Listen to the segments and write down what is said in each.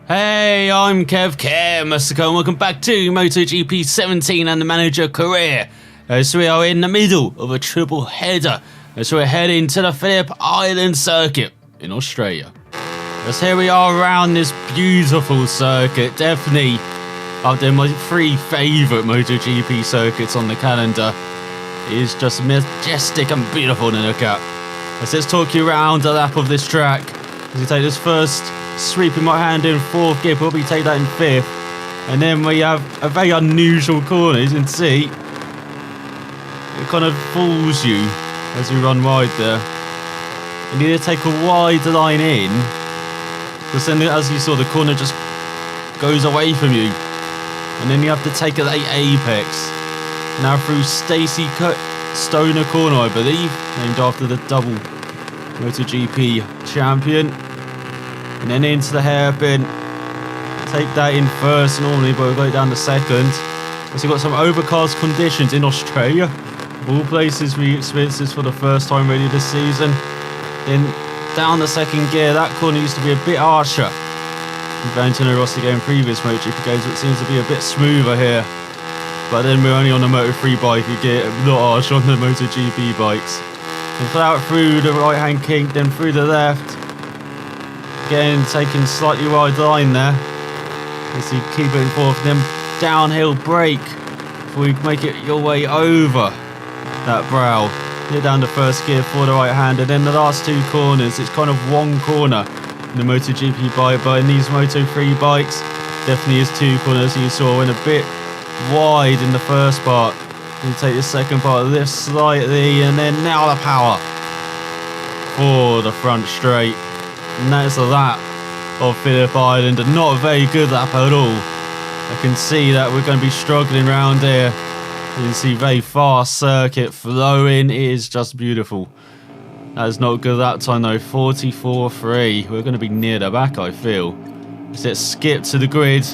Hey, I'm Kev and welcome back to MotoGP 17 and the manager career. So we are in the middle of a triple header as we're heading to the Phillip Island circuit in Australia. As here we are around this beautiful circuit, definitely up there my three favourite MotoGP circuits on the calendar. It is just majestic and beautiful to look at. Let's talk you around a lap of this track as we take this first sweeping right hand in fourth gear, probably take that in fifth, and then we have a very unusual corner. As you can see, it kind of fools you as you run wide there. You need to take a wide line in, because then as you saw, the corner just goes away from you, and then you have to take the apex. Now through Stacey Stoner corner, I believe, named after the double MotoGP champion. And then into the hairpin. Take that in first normally, but we'll go down to second. So we've got some overcast conditions in Australia. Of all places, we experienced this for the first time really this season. Then down the second gear, that corner used to be a bit harsher in Valentino Rossi game previous MotoGP games, but it seems to be a bit smoother here. But then we're only on the Moto3 bike, you get a lot harsher on the MotoGP bikes. And flat out through the right hand kink, then through the left. Again, taking slightly wide line there. As you keep it forth, then downhill brake before you make it your way over that brow. Get down to first gear for the right hand, and then the last two corners, it's kind of one corner in the MotoGP bike, but in these Moto3 bikes, definitely is two corners. You saw went a bit wide in the first part. You take the second part, lift slightly, and then now the power for the front straight. And that's a lap of Phillip Island, and not a very good lap at all. I can see that we're going to be struggling around here. You can see very fast circuit flowing. It is just beautiful. That is not a good lap time though. 44.3. We're going to be near the back, I feel. Let's skip to the grid.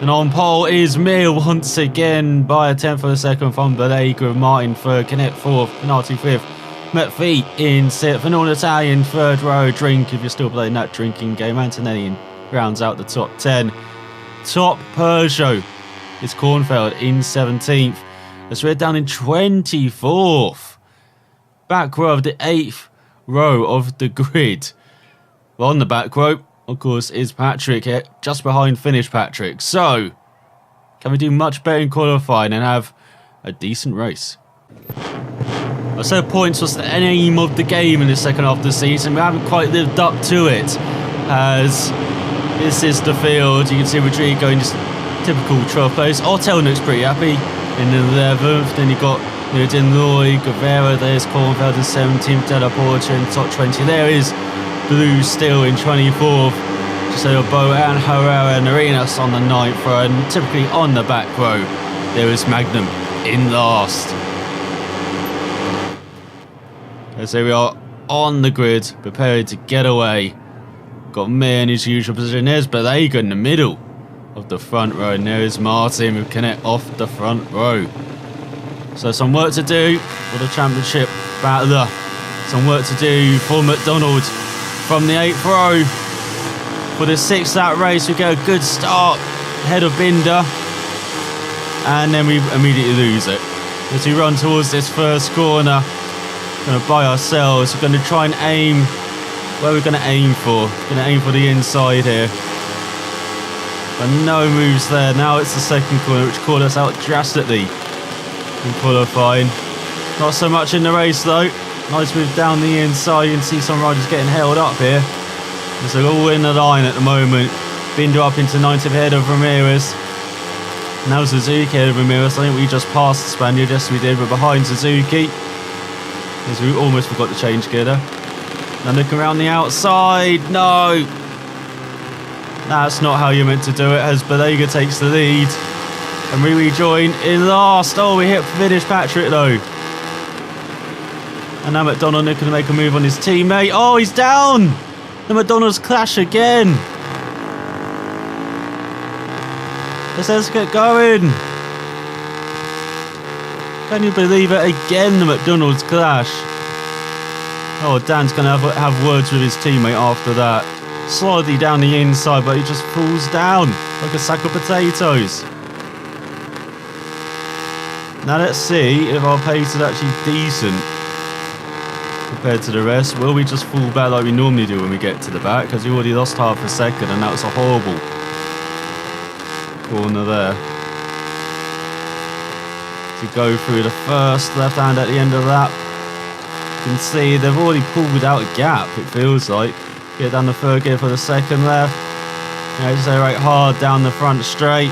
And on pole is Mir once again by a tenth of a second from Balega. Martin third, Canet fourth, Pinati fifth, McPhee in sixth, and all Italian third row. Drink if you're still playing that drinking game. Antonelli rounds out the top 10. Top Peugeot is Kornfeld in 17th. As we're down in 24th. Back row of the 8th row of the grid. Well, on the back row, of course, is Patrick here, just behind Finish Patrick. So, can we do much better in qualifying and have a decent race? I said points was the aim of the game in the second half of the season. We haven't quite lived up to it, as this is the field. You can see Rodrigo in just typical 12th place. Ottel looks pretty happy in the 11th. Then you got Dinloy, Guevara, there's Kornfeld in 17th, Della Porta in top 20. There is Blue still in 24th. Just over Bo and Herrera and Arenas on the 9th row. And typically on the back row, there is Magnum in last. As here we are on the grid, prepared to get away. Got Mir in his usual position. There's Balega in the middle of the front row, and there is Martin with Canet off the front row. So some work to do for the championship battler. Some work to do for MacDonald from the 8th row. For the 6th lap race, we get a good start ahead of Binder, and then we immediately lose it. As we run towards this first corner, going to buy ourselves. We're going to try and aim. Where we're going to aim for? Going to aim for the inside here. But no moves there. Now it's the second corner, which called us out drastically in qualifying. Not so much in the race though. Nice move down the inside. You can see some riders getting held up here. So they're all in the line at the moment. Binder up into 9th ahead of Ramirez. Now Suzuki ahead of Ramirez. I think we just passed the Spaniard. Yes, we did. We're behind Suzuki. As we almost forgot to change gear there. Now looking around the outside. No! That's not how you're meant to do it, as Balega takes the lead. And we rejoin in last. Oh, we hit Finish Patrick though. And now MacDonald looking to make a move on his teammate. Oh, he's down! The MacDonald's clash again. Let's get going. Can you believe it? Again, the MacDonald's clash. Oh, Dan's going to have words with his teammate after that. slightly down the inside, but he just falls down like a sack of potatoes. Now let's see if our pace is actually decent compared to the rest. Will we just fall back like we normally do when we get to the back? Because we already lost half a second, and that was a horrible corner there. To go through the first left hand at the end of that. You can see they've already pulled out a gap, it feels like. Get down the third gear for the second left. Accelerate hard down the front straight.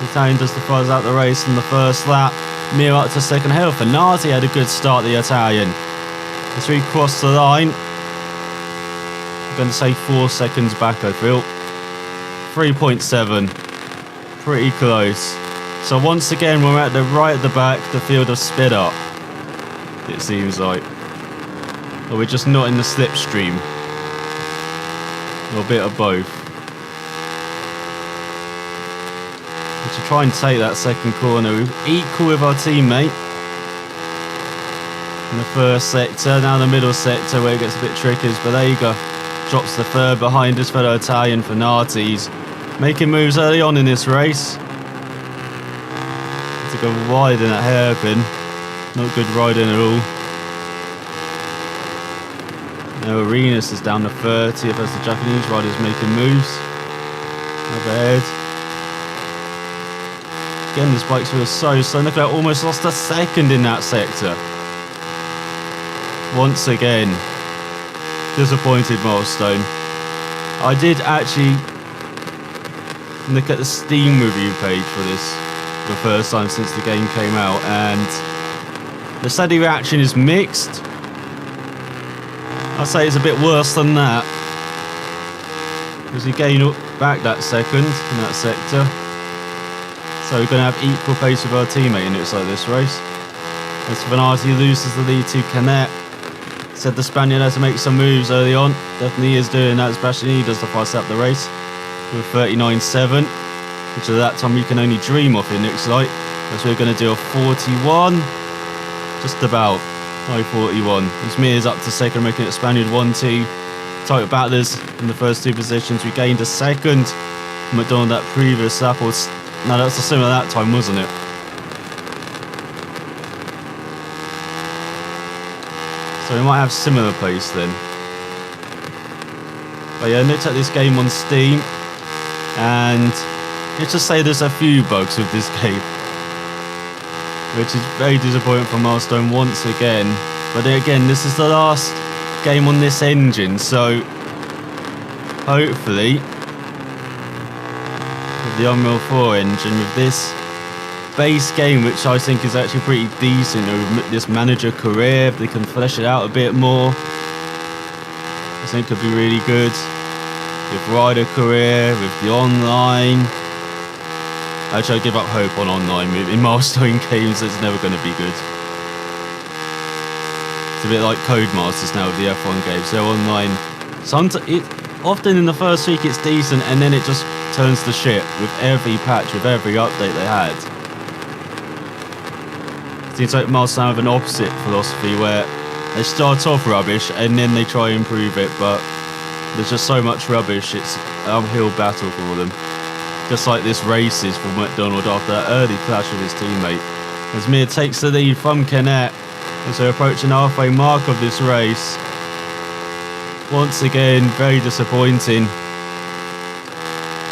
The Italian just fuzz out the race in the first lap. Mir up to second. Hell, Fenati had a good start, the Italian. As we cross the line, I'm going to say 4 seconds back, I feel. 3.7. Pretty close. So once again, we're at the right at the back, the field has sped up, it seems like. Or we're just not in the slipstream. Or a bit of both. But to try and take that second corner, we're equal with our teammate. In the first sector, now the middle sector where it gets a bit tricky as Balega drops the third behind his fellow Italian Fenati's. Making moves early on in this race. To go wide in that hairpin. Not good riding at all. Now Arenas is down to 30th as the Japanese riders making moves. Overhead. Again, this bike's wheel so slow. Look at that, almost lost a second in that sector. Once again, disappointed milestone. I did actually look at the Steam review page for this the first time since the game came out, and the steady reaction is mixed. I'd say it's a bit worse than that, because we gain up back that second in that sector. So we're going to have equal pace with our teammate in it like this race. As Venati loses the lead to Canet. Said the Spaniard has to make some moves early on. Definitely is doing that. Especially does the fast up the race with 39.7, which at that time you can only dream of, it looks like. As we're going to do a 41, just about high 41. As Mir's up to second, making it Spaniard 1-2. Tight battlers in the first two positions. We gained a second. MacDonald that previous lap, or no, that's a similar that time, wasn't it? So we might have similar pace then. But yeah, I looked at this game on Steam, and let's just say there's a few bugs with this game, which is very disappointing for Milestone once again. But again, this is the last game on this engine, so hopefully with the Unreal 4 engine, with this base game, which I think is actually pretty decent, with this manager career, they can flesh it out a bit more. I think could be really good. With rider career, with the online. Actually, I give up hope on online. In milestone games, it's never going to be good. It's a bit like Codemasters now with the F1 games. So online, often in the first week it's decent, and then it just turns to shit with every patch, with every update they had. Seems like Milestone have an opposite philosophy where they start off rubbish and then they try and improve it, but there's just so much rubbish, it's an uphill battle for them. Just like this race is for MacDonald after that early clash with his teammate. As Mir takes the lead from Canet as they're approaching the halfway mark of this race. Once again, very disappointing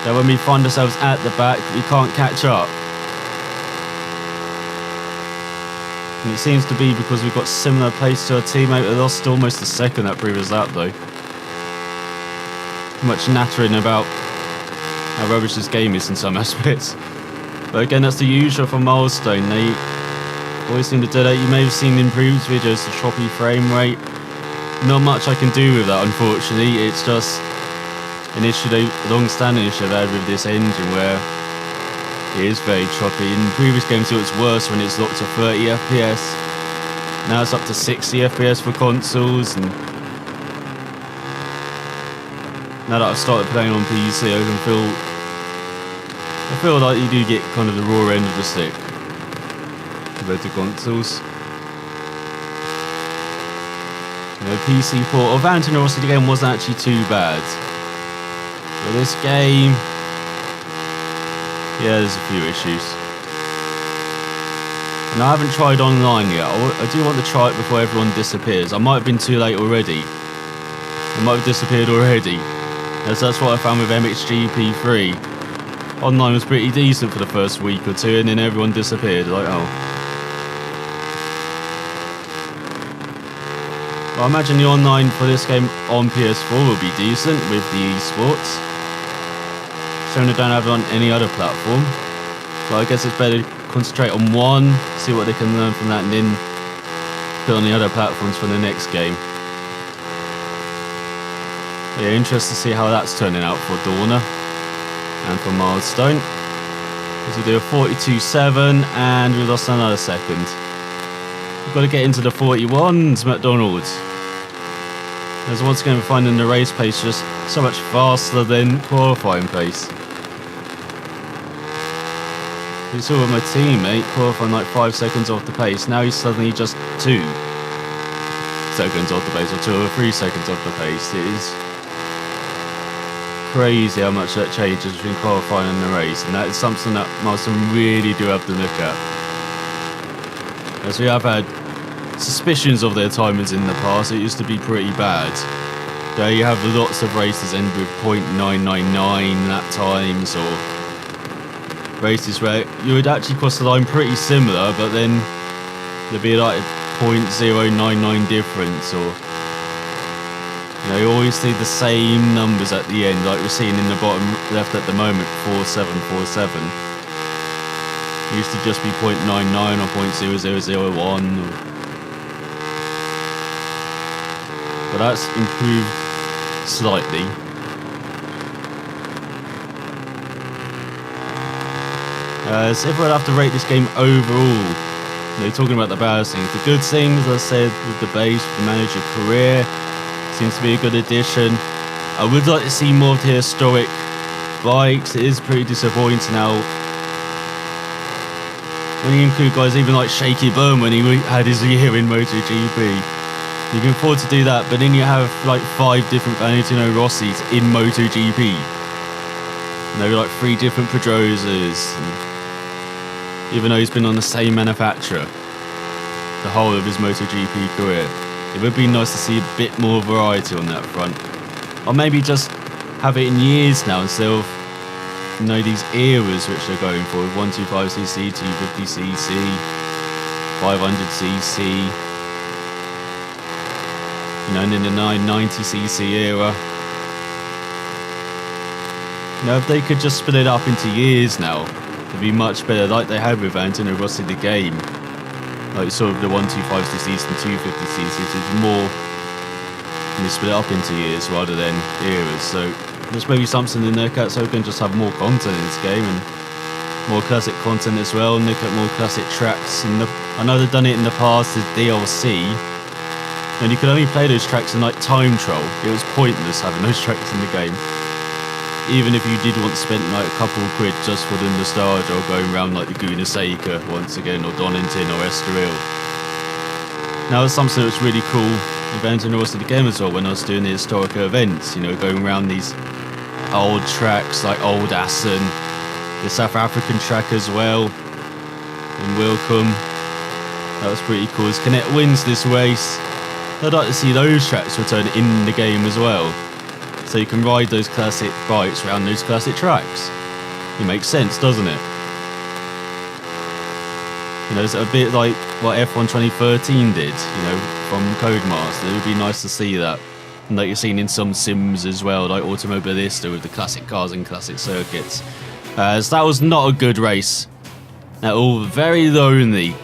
that when we find ourselves at the back, we can't catch up. And it seems to be because we've got similar pace to our teammate. We lost almost a second that previous lap though. Much nattering about how rubbish this game is in some aspects. But again, that's the usual for Milestone. They always seem to do that. You may have seen in previous videos the choppy frame rate. Not much I can do with that, unfortunately. It's just an issue, a long-standing issue I've had with this engine where it is very choppy. In previous games it was worse when it's locked to 30 FPS. Now it's up to 60 FPS for consoles, and now that I've started playing on PC, I feel like you do get kind of the raw end of the stick compared to consoles. You know, PC port of Anthony Rossi, the game wasn't actually too bad. But this game, yeah, there's a few issues. And I haven't tried online yet. I do want to try it before everyone disappears. I might have been too late already. I might have disappeared already. As that's what I found with MXGP 3. Online was pretty decent for the first week or two, and then everyone disappeared. Like, oh. Well, I imagine the online for this game on PS4 will be decent with the esports. So I don't have it on any other platform. But I guess it's better to concentrate on one, see what they can learn from that, and then put on the other platforms for the next game. But yeah, interested to see how that's turning out for Dorna and for Milestone. As we do a 42.7 and we lost another second. We've got to get into the 41s, MacDonald. As once again we're finding the race pace just so much faster than qualifying pace. You saw with my teammate qualifying like 5 seconds off the pace. Now he's suddenly just 2 seconds off the pace, or 2 or 3 seconds off the pace. It is crazy how much that changes between qualifying and the race, and that is something that Milestone really do have to look at. As we have had suspicions of their timings in the past, it used to be pretty bad. There you have lots of races end with .999 lap times, or races where you would actually cross the line pretty similar, but then there'd be like a .099 difference, or you know, you always see the same numbers at the end, like we're seeing in the bottom left at the moment, 4747. It used to just be .99 or .0001. But that's improved slightly. So if we'd have to rate this game overall, you know, talking about the bad things, the good things, as I said, with the base, the manager career, seems to be a good addition. I would like to see more of the historic bikes. It is pretty disappointing now. When you include guys even like Shaky Bum when he had his year in MotoGP. You can afford to do that, but then you have like 5 different Valentino Rossis in MotoGP. You know, like 3 different Pedrosas. Even though he's been on the same manufacturer the whole of his MotoGP career. It would be nice to see a bit more variety on that front. Or maybe just have it in years now instead of, you know, these eras which they're going for, 125cc, 250cc, 500cc, you know, and then the 990cc era. You know, if they could just split it up into years now, it'd be much better, like they had with Valentino Rossi the game. Like sort of the 125cc's and 250cc's, it's more, you split it up into years rather than eras. So there's maybe something in there, so we can just have more content in this game and more classic content as well, and look at more classic tracks. And I know they've done it in the past with DLC, and you could only play those tracks in like time trial. It was pointless having those tracks in the game. Even if you did want to spend like a couple of quid just for the nostalgia or going around like Laguna Seca once again, or Donington or Estoril. Now there's something that's really cool with Valentino Rossi the game as well when I was doing the historical events, you know, going around these old tracks like Old Assen, the South African track as well, in Wilcombe. That was pretty cool. As Canet wins this race, I'd like to see those tracks return in the game as well. So you can ride those classic bikes around those classic tracks. It makes sense, doesn't it? You know, it's a bit like what F1 2013 did, you know, from Codemaster. It would be nice to see that. And like you're seeing in some sims as well, like Automobilista with the classic cars and classic circuits. So that was not a good race. At all, very lonely.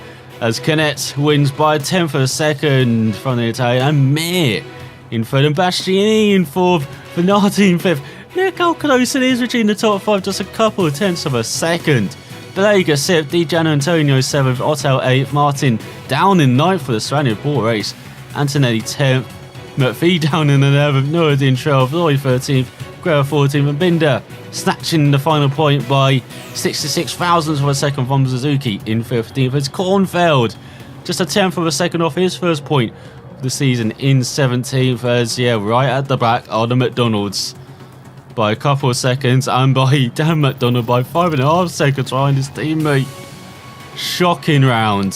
As Canet wins by a 10th of a second from the Italian, and Mir in third, and Bastianini in fourth, Bernardi in fifth. Look how close it is between the top 5, just a couple of tenths of a second. Belega 6th, Di Gian Antonio 7th, Ottel 8th, Martin down in 9th for the Stranded Poor race, Antonelli 10th, McPhee down in 11th, Noureddin 12th, Lloyd 13th, Guerra 14th, and Binder snatching the final point by 66 thousandths of a second from Suzuki in 15th. It's Kornfeld just a 10th of a second off his first point of the season in 17th, as right at the back are the McDonald's. by a couple of seconds, and by Dan MacDonald by 5.5 seconds behind his teammate. Shocking round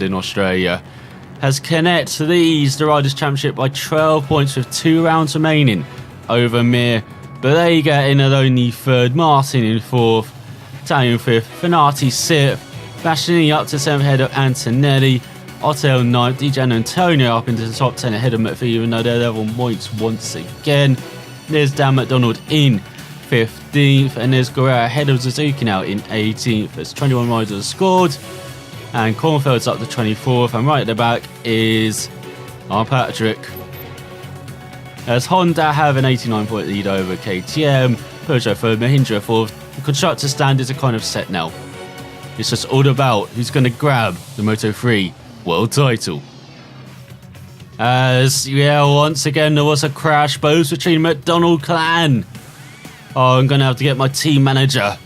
in Australia. As Canet leads the Riders' Championship by 12 points with 2 rounds remaining over Mir, Balega in at only 3rd, Martin in 4th, Italian 5th, Finati 6th, Bastianini up to 7th ahead of Antonelli, Otel 9th, DJ Antonio up into the top 10 ahead of McPhee, even though they're level points once again. There's Dan MacDonald in 15th, and there's Guerrero ahead of Suzuki now in 18th. There's 21 riders scored, and Kornfeld's up to 24th, and right at the back is our Patrick. As Honda have an 89-point lead over KTM, Peugeot 3rd, Mahindra 4th. The constructor standards are kind of set now. It's just all about who's going to grab the Moto3 world title. As, yeah, once again there was a crash, both between MacDonald clan. Oh, I'm going to have to get my team manager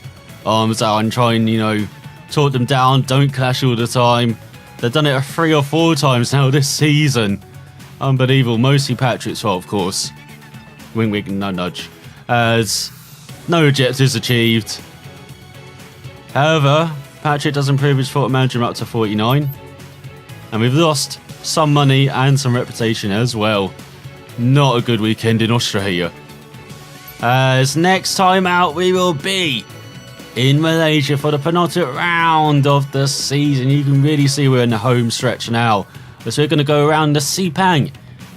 arms out and try and, talk them down, don't clash all the time. They've done it 3 or 4 times now this season. Unbelievable, mostly Patrick's fault, of course. Wink, wink, no nudge. As no objectives achieved. However, Patrick does improve his photo management up to 49. And we've lost some money and some reputation as well. Not a good weekend in Australia. As next time out we will be in Malaysia for the penultimate round of the season. You can really see we're in the home stretch now. So we're going to go around the Sepang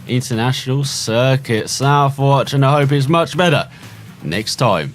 International Circuit. So now for watching, I hope it's much better next time.